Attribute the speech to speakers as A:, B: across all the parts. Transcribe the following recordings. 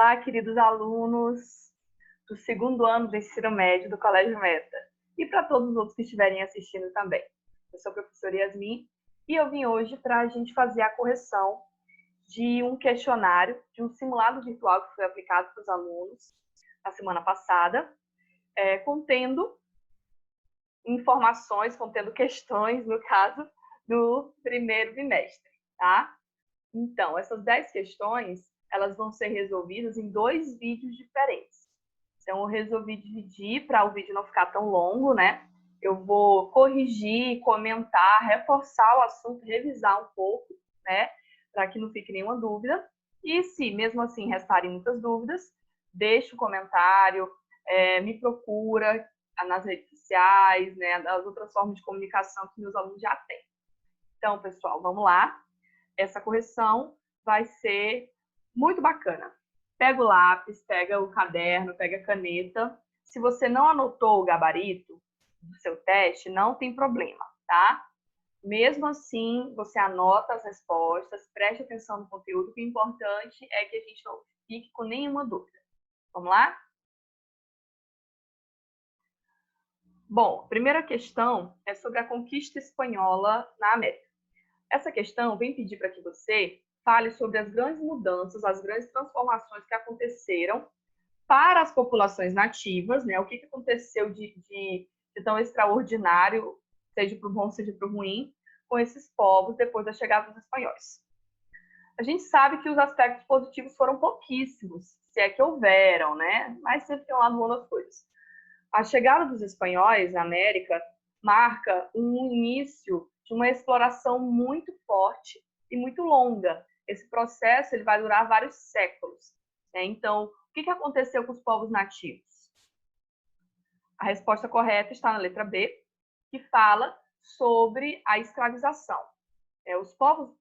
A: Olá, queridos alunos do segundo ano do ensino médio do Colégio Meta. E para todos os outros que estiverem assistindo também. Eu sou a professora Yasmin e eu vim hoje para a gente fazer a correção de um questionário, de um simulado virtual que foi aplicado para os alunos na semana passada, contendo informações, contendo questões, no caso, do primeiro bimestre, tá? Então, essas 10 questões, elas vão ser resolvidas em 2 vídeos diferentes. Então, eu resolvi dividir para o vídeo não ficar tão longo, né? Eu vou corrigir, comentar, reforçar o assunto, revisar um pouco, né? Para que não fique nenhuma dúvida. E se, mesmo assim, restarem muitas dúvidas, deixe um comentário, me procura nas redes sociais, né? Das outras formas de comunicação que meus alunos já têm. Então, pessoal, vamos lá. Essa correção vai ser muito bacana. Pega o lápis, pega o caderno, pega a caneta. Se você não anotou o gabarito do seu teste, não tem problema, tá? Mesmo assim, você anota as respostas, preste atenção no conteúdo, que o importante é que a gente não fique com nenhuma dúvida. Vamos lá? Bom, a primeira questão é sobre a conquista espanhola na América. Essa questão vem pedir para que você fale sobre as grandes mudanças, as grandes transformações que aconteceram para as populações nativas, né? O que aconteceu de tão extraordinário, seja para o bom, seja para o ruim, com esses povos depois da chegada dos espanhóis. A gente sabe que os aspectos positivos foram pouquíssimos, se é que houveram, né? Mas sempre tem um lado bom das coisas. A chegada dos espanhóis na América marca um início de uma exploração muito forte e muito longa. Esse processo ele vai durar vários séculos, né? Então, o que aconteceu com os povos nativos? A resposta correta está na letra B, que fala sobre a escravização. Os povos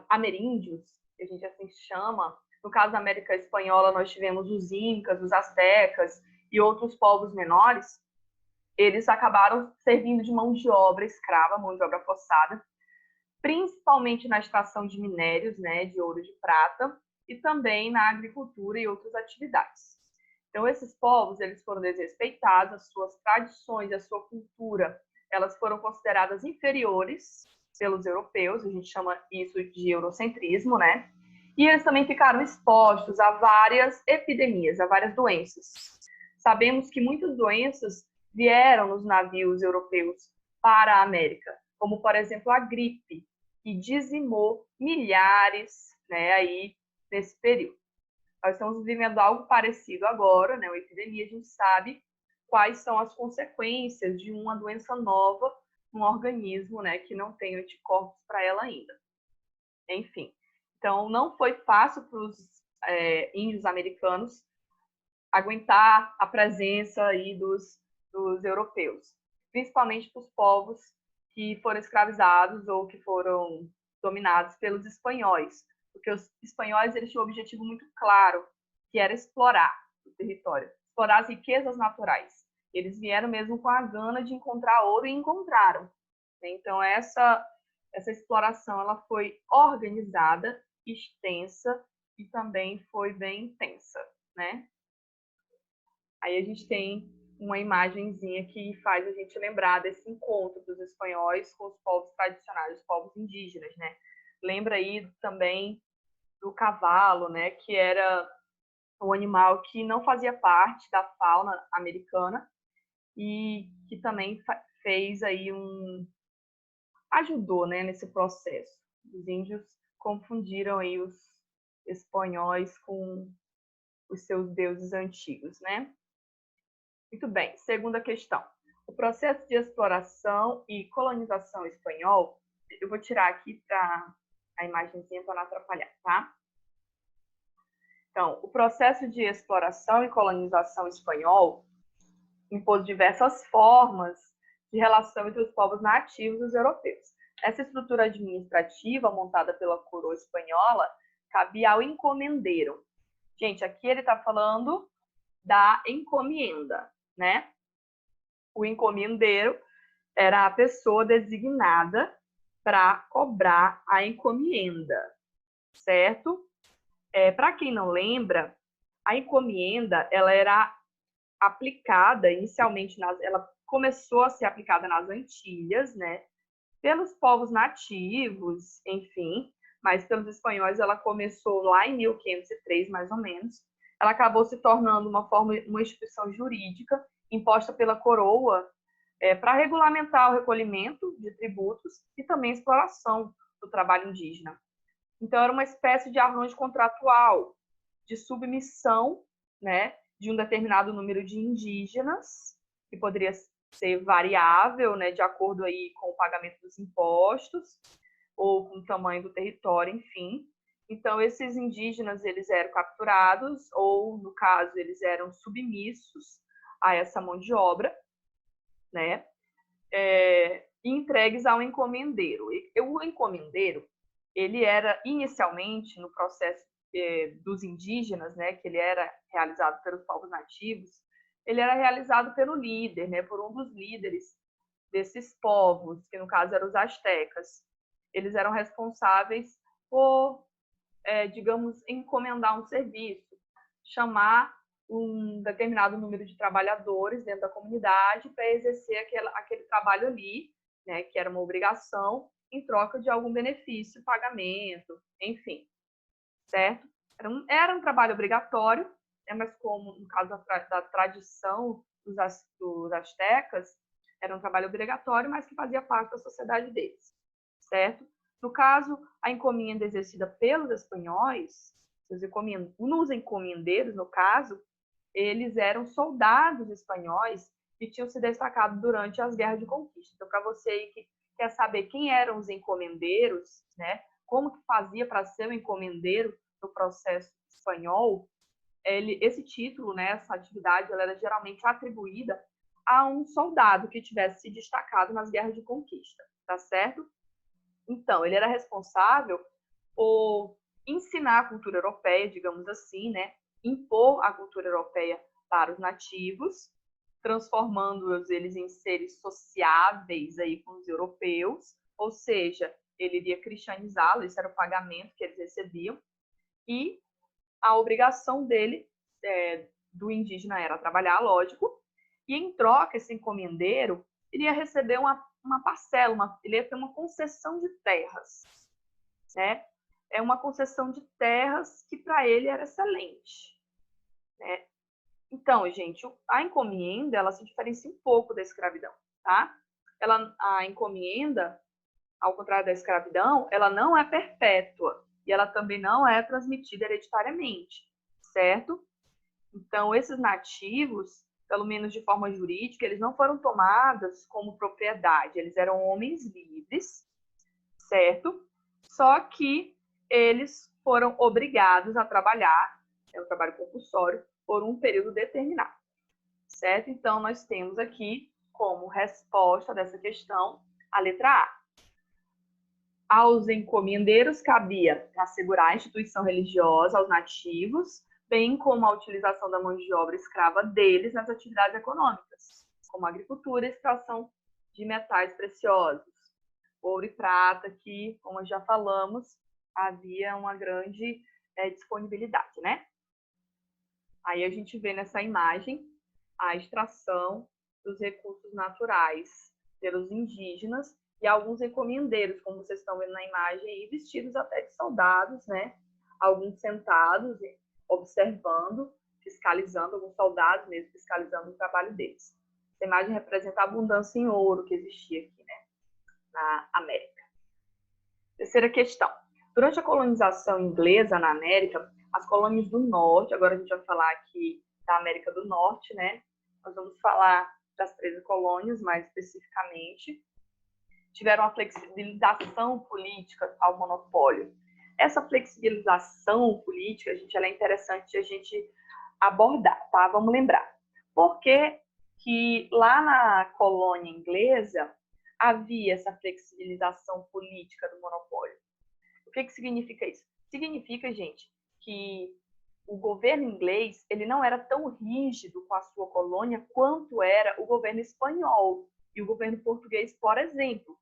A: ameríndios, que a gente assim chama, no caso da América Espanhola, nós tivemos os incas, os astecas e outros povos menores, eles acabaram servindo de mão de obra escrava, mão de obra forçada, principalmente na extração de minérios, né, de ouro e de prata, e também na agricultura e outras atividades. Então, esses povos, eles foram desrespeitados, as suas tradições, a sua cultura, elas foram consideradas inferiores pelos europeus, a gente chama isso de eurocentrismo, né? E eles também ficaram expostos a várias epidemias, a várias doenças. Sabemos que muitas doenças vieram nos navios europeus para a América, como, por exemplo, a gripe, que dizimou milhares, né, aí, nesse período. Nós estamos vivendo algo parecido agora, né, uma epidemia, a gente sabe quais são as consequências de uma doença nova num organismo, né, que não tem anticorpos para ela ainda. Enfim, então não foi fácil para os índios americanos aguentar a presença aí dos europeus, principalmente para os povos que foram escravizados ou que foram dominados pelos espanhóis, porque os espanhóis eles tinham um objetivo muito claro, que era explorar o território, explorar as riquezas naturais. Eles vieram mesmo com a gana de encontrar ouro e encontraram. Então, essa exploração ela foi organizada, extensa e também foi bem intensa, né? Aí a gente tem uma imagenzinha que faz a gente lembrar desse encontro dos espanhóis com os povos tradicionais, os povos indígenas, né? Lembra aí também do cavalo, né? Que era um animal que não fazia parte da fauna americana e que também fez aí ajudou, né, nesse processo. Os índios confundiram aí os espanhóis com os seus deuses antigos, né? Muito bem, segunda questão. O processo de exploração e colonização espanhol, eu vou tirar aqui para a imagenzinha para não atrapalhar, tá? Então, o processo de exploração e colonização espanhol impôs diversas formas de relação entre os povos nativos e os europeus. Essa estrutura administrativa montada pela coroa espanhola cabia ao encomendeiro. Gente, aqui ele está falando da encomienda, né? O encomendeiro era a pessoa designada para cobrar a encomienda, certo? Para quem não lembra, A encomienda, ela era aplicada inicialmente, ela começou a ser aplicada nas Antilhas, né? Pelos povos nativos, enfim, mas pelos espanhóis ela começou lá em 1503, mais ou menos. Ela acabou se tornando uma instituição jurídica imposta pela coroa para regulamentar o recolhimento de tributos e também a exploração do trabalho indígena. Então, era uma espécie de arranjo contratual de submissão, né, de um determinado número de indígenas, que poderia ser variável, né, de acordo aí com o pagamento dos impostos ou com o tamanho do território, enfim. Então, esses indígenas, eles eram capturados ou, no caso, eles eram submissos a essa mão de obra, né, e entregues ao encomendeiro. E o encomendeiro, ele era inicialmente no processo dos indígenas, né, que ele era realizado pelos povos nativos, ele era realizado pelo líder, né, por um dos líderes desses povos, que no caso eram os astecas. Eles eram responsáveis por, digamos, encomendar um serviço, chamar um determinado número de trabalhadores dentro da comunidade para exercer aquele trabalho ali, né, que era uma obrigação, em troca de algum benefício, pagamento, enfim, certo? Era um trabalho obrigatório, né, mas como no caso da tradição dos astecas, era um trabalho obrigatório, mas que fazia parte da sociedade deles, certo? No caso, a encomenda exercida pelos espanhóis, nos encomendeiros, no caso, eles eram soldados espanhóis que tinham se destacado durante as guerras de conquista. Então, para você aí que quer saber quem eram os encomendeiros, né, como que fazia para ser um encomendeiro no processo espanhol, esse título, né, essa atividade, ela era geralmente atribuída a um soldado que tivesse se destacado nas guerras de conquista, tá certo? Então, ele era responsável por ensinar a cultura europeia, digamos assim, né, impor a cultura europeia para os nativos, transformando-os eles em seres sociáveis aí com os europeus, ou seja, ele iria cristianizá-los, esse era o pagamento que eles recebiam, e a obrigação dele, do indígena, era trabalhar, lógico, e em troca, esse encomendeiro iria receber uma parcela, ele ia ter uma concessão de terras, né? É uma concessão de terras que para ele era excelente, né? Então, gente, a encomenda, ela se diferencia um pouco da escravidão, tá? A encomenda, ao contrário da escravidão, ela não é perpétua e ela também não é transmitida hereditariamente, certo? Então, esses nativos, pelo menos de forma jurídica, eles não foram tomados como propriedade, eles eram homens livres, certo? Só que eles foram obrigados a trabalhar, é um trabalho compulsório, por um período determinado, certo? Então, nós temos aqui, como resposta dessa questão, a letra A. Aos encomendeiros cabia assegurar a instituição religiosa aos nativos, bem como a utilização da mão de obra escrava deles nas atividades econômicas, como a agricultura e extração de metais preciosos, ouro e prata, que, como já falamos, havia uma grande disponibilidade, né? Aí a gente vê nessa imagem a extração dos recursos naturais pelos indígenas e alguns encomendeiros, como vocês estão vendo na imagem, aí, vestidos até de soldados, né? Alguns sentados, observando, fiscalizando, alguns soldados mesmo fiscalizando o trabalho deles. Essa imagem representa a abundância em ouro que existia aqui, né, na América. Terceira questão. Durante a colonização inglesa na América, as colônias do norte, agora a gente vai falar aqui da América do Norte, né? Nós vamos falar das 13 colônias mais especificamente, tiveram uma flexibilização política ao monopólio. Essa flexibilização política, ela é interessante a gente abordar, tá? Vamos lembrar. Por que lá na colônia inglesa havia essa flexibilização política do monopólio? O que significa isso? Significa, gente, que o governo inglês ele não era tão rígido com a sua colônia quanto era o governo espanhol e o governo português, por exemplo.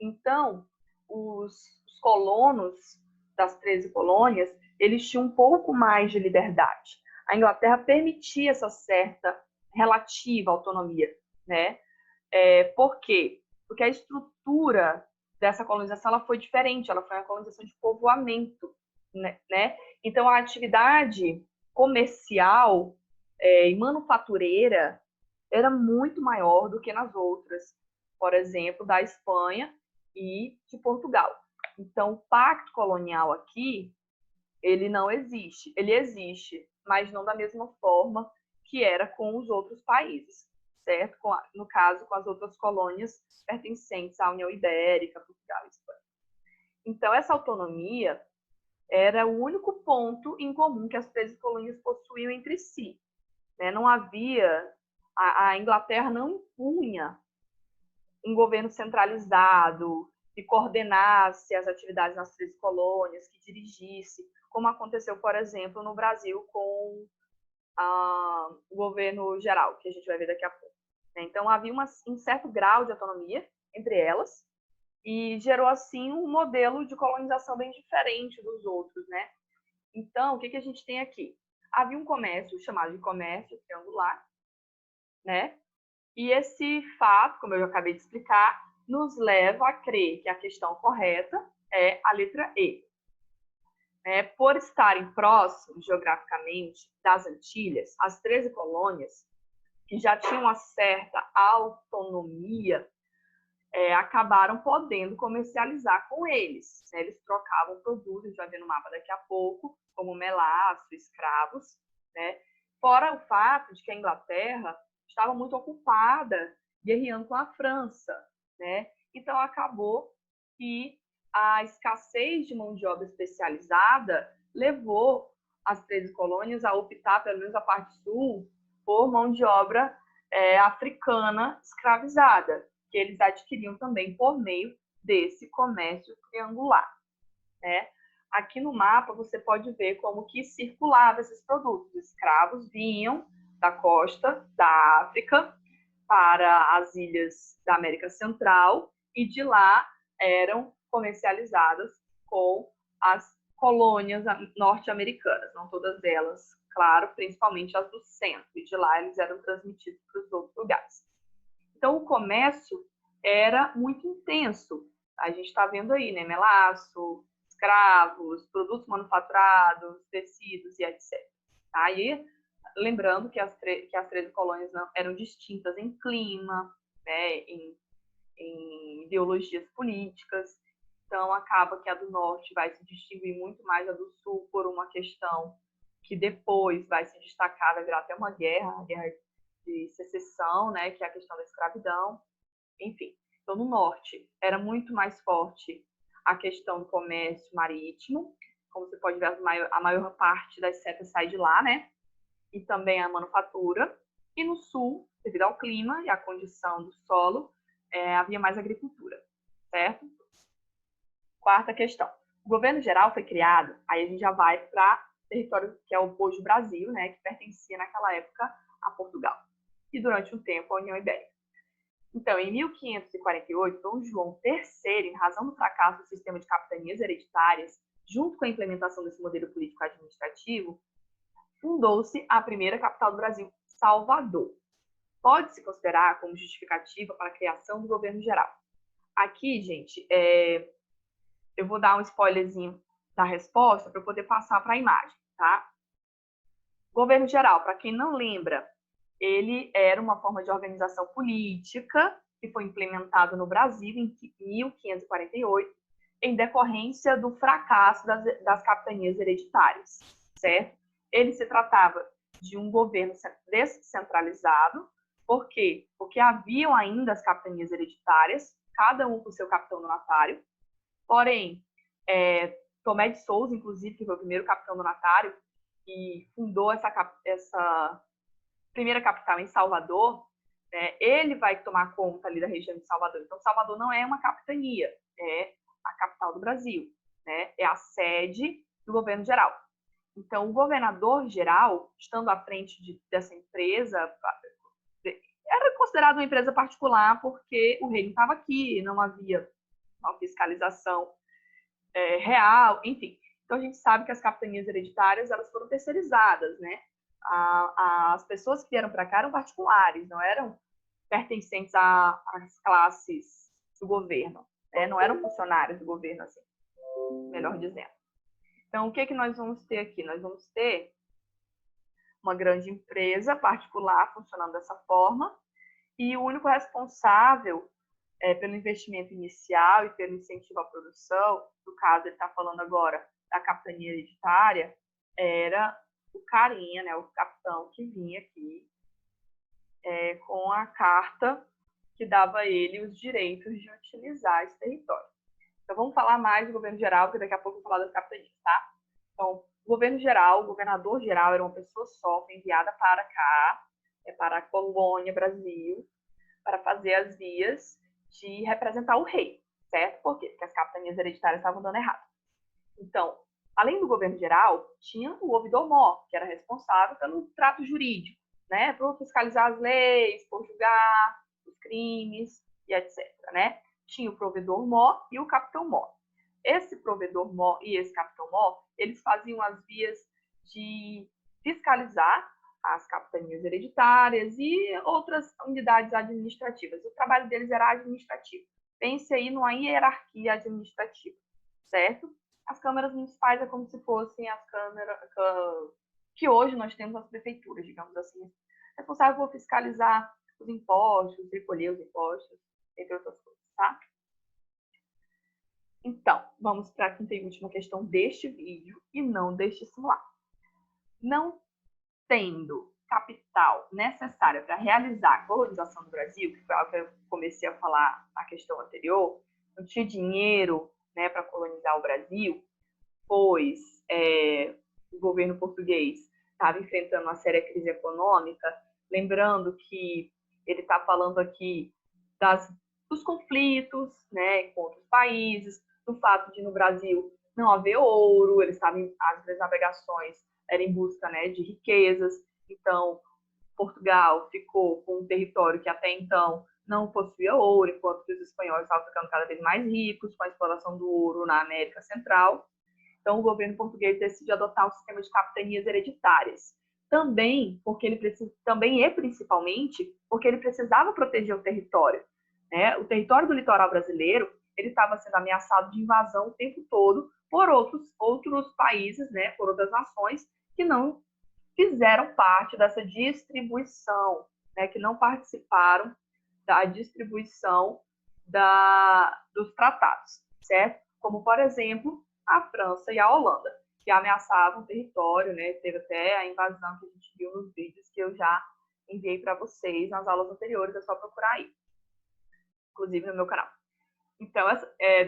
A: Então, os colonos das 13 colônias, eles tinham um pouco mais de liberdade. a Inglaterra permitia essa certa relativa autonomia, né? Por quê? Porque a estrutura dessa colonização ela foi diferente, ela foi uma colonização de povoamento, né? Então, a atividade comercial e manufatureira era muito maior do que nas outras, por exemplo, da Espanha e de Portugal. Então, o pacto colonial aqui, ele não existe. Ele existe, mas não da mesma forma que era com os outros países, certo? No caso, com as outras colônias pertencentes à União Ibérica, Portugal e Espanha. Então, essa autonomia era o único ponto em comum que as 13 colônias possuíam entre si. Né? Não havia... A Inglaterra não impunha um governo centralizado, que coordenasse as atividades nas 13 colônias, que dirigisse, como aconteceu, por exemplo, no Brasil com o governo geral, que a gente vai ver daqui a pouco. Então, havia um certo grau de autonomia entre elas e gerou, assim, um modelo de colonização bem diferente dos outros, né? Então, o que a gente tem aqui? Havia um comércio chamado de comércio triangular, né? E esse fato, como eu já acabei de explicar, nos leva a crer que a questão correta é a letra E. Por estarem próximos geograficamente das Antilhas, as 13 colônias, que já tinham uma certa autonomia, acabaram podendo comercializar com eles. Eles trocavam produtos, a gente vai ver no mapa daqui a pouco, como melaço, escravos, né? Fora o fato de que a Inglaterra estava muito ocupada guerreando com a França, né? Então, acabou que a escassez de mão de obra especializada levou as 13 colônias a optar, pelo menos a parte sul, por mão de obra africana escravizada, que eles adquiriam também por meio desse comércio triangular, né? Aqui no mapa você pode ver como que circulavam esses produtos. Os escravos vinham da costa da África para as ilhas da América Central e de lá eram comercializadas com as colônias norte-americanas, não todas elas, claro, principalmente as do centro, e de lá eles eram transmitidos para os outros lugares. Então, o comércio era muito intenso. A gente está vendo aí, né? Melaço, escravos, produtos manufaturados, tecidos e etc. Aí, lembrando que as 13 colônias não, eram distintas em clima, né? em ideologias políticas. Então, acaba que a do norte vai se distinguir muito mais da do sul por uma questão que depois vai se destacar, vai virar até uma guerra, a guerra de secessão, né, que é a questão da escravidão, enfim. Então, no norte, era muito mais forte a questão do comércio marítimo, como você pode ver, a maior parte das setas sai de lá, né, e também a manufatura. E no sul, devido ao clima e à condição do solo, havia mais agricultura, certo? Quarta questão. O governo geral foi criado, aí a gente já vai para território que é o hoje Brasil, né, que pertencia naquela época a Portugal, e durante um tempo a União Ibérica. Então, em 1548, Dom João III, em razão do fracasso do sistema de capitanias hereditárias, junto com a implementação desse modelo político-administrativo, fundou-se a primeira capital do Brasil, Salvador. Pode-se considerar como justificativa para a criação do governo geral. Aqui, gente, eu vou dar um spoilerzinho da resposta para eu poder passar para a imagem, tá? Governo geral, para quem não lembra, ele era uma forma de organização política que foi implementado no Brasil em 1548, em decorrência do fracasso das capitanias hereditárias, certo? Ele se tratava de um governo descentralizado. Por quê? Porque haviam ainda as capitanias hereditárias, cada um com seu capitão donatário. Porém, Tomé de Souza, inclusive, que foi o primeiro capitão donatário e fundou essa primeira capital em Salvador, ele vai tomar conta ali da região de Salvador. Então, Salvador não é uma capitania, é a capital do Brasil, né? É a sede do governo geral. Então, o governador geral, estando à frente dessa empresa, era considerado uma empresa particular porque o rei não estava aqui, não havia uma fiscalização real, enfim. Então, a gente sabe que as capitanias hereditárias elas foram terceirizadas, né? As pessoas que vieram para cá eram particulares, não eram pertencentes às classes do governo, né? Não eram funcionários do governo, assim, melhor dizendo. Então, o que nós vamos ter aqui? Nós vamos ter uma grande empresa particular funcionando dessa forma, e o único responsável pelo investimento inicial e pelo incentivo à produção, no caso ele está falando agora da capitania hereditária, era o carinha, né, o capitão que vinha aqui com a carta que dava a ele os direitos de utilizar esse território. Então vamos falar mais do governo geral, porque daqui a pouco eu vou falar das capitanias, tá? Então, o governo geral, o governador geral era uma pessoa só, foi enviada para cá, para a colônia Brasil, para fazer as vias de representar o rei, certo? Por quê? Porque as capitanias hereditárias estavam dando errado. Então, além do governo geral, tinha o ouvidor-mor, que era responsável pelo trato jurídico, né? Por fiscalizar as leis, por julgar os crimes e etc, né? Tinha o provedor-mor e o capitão-mor. Esse provedor-mor e esse capitão-mor, eles faziam as vias de fiscalizar as capitanias hereditárias e outras unidades administrativas. O trabalho deles era administrativo. Pense aí numa hierarquia administrativa, certo? As câmaras municipais é como se fossem as câmaras que hoje nós temos nas prefeituras, digamos assim, responsável por fiscalizar os impostos, recolher os impostos, entre outras coisas, tá? Então, vamos para a quinta e última questão deste vídeo e não deste simulado. Não tendo capital necessária para realizar a colonização do Brasil, que foi algo que eu comecei a falar na questão anterior, não tinha dinheiro, né, para colonizar o Brasil, pois o governo português estava enfrentando uma séria crise econômica, lembrando que ele está falando aqui dos conflitos, né, com outros países, do fato de no Brasil não haver ouro, eles estavam, as navegações eram em busca, né, de riquezas, então Portugal ficou com um território que até então não possuía ouro, enquanto que os espanhóis estavam ficando cada vez mais ricos com a exploração do ouro na América Central. Então, o governo português decidiu adotar um sistema de capitanias hereditárias. Também, também e principalmente, porque ele precisava proteger o território, né? O território do litoral brasileiro ele estava sendo ameaçado de invasão o tempo todo por outros países, né? Por outras nações que não fizeram parte dessa distribuição, né? Que não participaram da distribuição dos tratados, certo? Como, por exemplo, a França e a Holanda, que ameaçavam o território, né? Teve até a invasão que a gente viu nos vídeos que eu já enviei para vocês nas aulas anteriores, é só procurar aí, inclusive no meu canal. Então,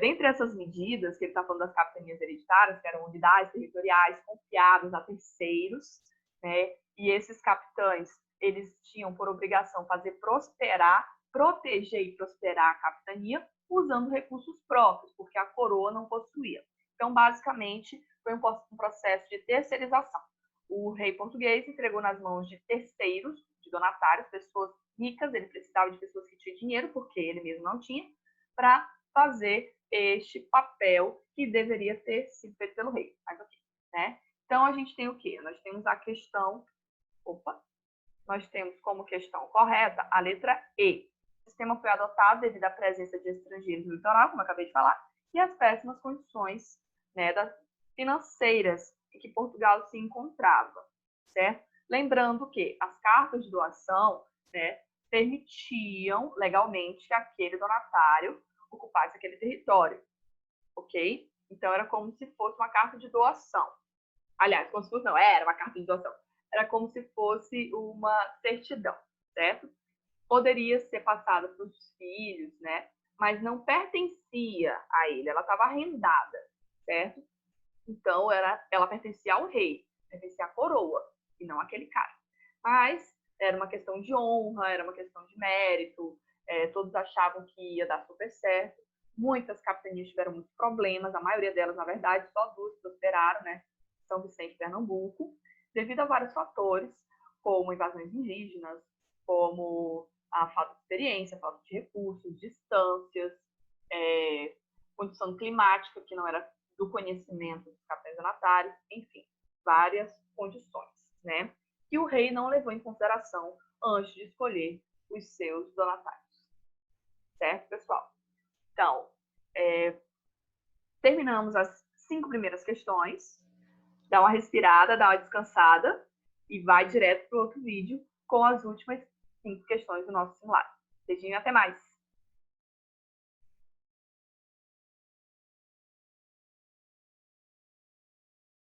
A: dentre essas medidas, que ele está falando das capitanias hereditárias, que eram unidades territoriais confiadas a terceiros, né? E esses capitães, eles tinham por obrigação fazer proteger e prosperar a capitania usando recursos próprios, porque a coroa não possuía. Então, basicamente, foi um processo de terceirização. O rei português entregou nas mãos de terceiros, de donatários, pessoas ricas, ele precisava de pessoas que tinham dinheiro, porque ele mesmo não tinha, para fazer este papel que deveria ter sido feito pelo rei. Mas ok, né? Então, a gente tem o quê? Nós temos a questão... Nós temos como questão correta a letra E. O sistema foi adotado devido à presença de estrangeiros no litoral, como eu acabei de falar, e às péssimas condições, né, financeiras em que Portugal se encontrava, certo? Lembrando que as cartas de doação, né, permitiam legalmente que aquele donatário ocupasse aquele território, ok? Então, era como se fosse uma carta de doação. Aliás, como se fosse, não, era uma carta de doação. Era como se fosse uma certidão, certo? Poderia ser passada para os filhos, né? Mas não pertencia a ele, ela estava arrendada, certo? Então, ela pertencia ao rei, pertencia à coroa, e não àquele cara. Mas era uma questão de honra, era uma questão de mérito, todos achavam que ia dar super certo. Muitas capitanias tiveram muitos problemas, a maioria delas, na verdade, só duas prosperaram, né? São Vicente e Pernambuco, devido a vários fatores, como invasões indígenas, como a falta de experiência, a falta de recursos, distâncias, condição climática, que não era do conhecimento dos capitães donatários, enfim, várias condições, né? que o rei não levou em consideração antes de escolher os seus donatários. Certo, pessoal? Então, terminamos as 5 primeiras questões. Dá uma respirada, dá uma descansada e vai direto para o outro vídeo com as últimas 5 questões do nosso simulado. Beijinho, até mais!